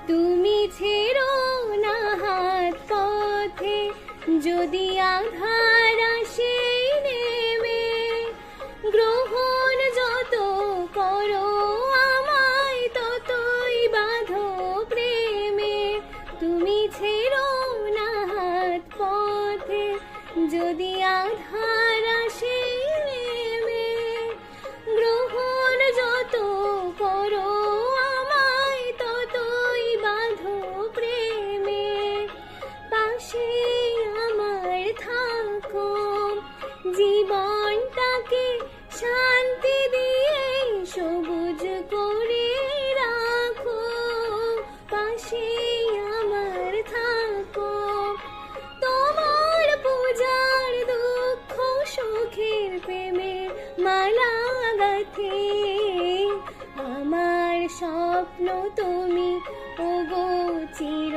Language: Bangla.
তুমি ছেড়ো না হাত পথে, যদি আধার আসে নেমে, গ্রহণ যত করো আমায় ততই বাঁধো প্রেমে। তুমি ছেড়ো না হাত পথে, যদি আধার আসে নেমে, গ্রহণ যত করো আমায় ততই বাঁধো প্রেমে। পাশে আমার থাকো, জীবনটাকে শান্তি দিয়ে সবুজ করে রাখো। পাশে আমার থাকো, তোমার পূজার দুঃখ সুখের প্রেমের মালা গাঁথে। আমার স্বপ্ন তুমি ওগো চির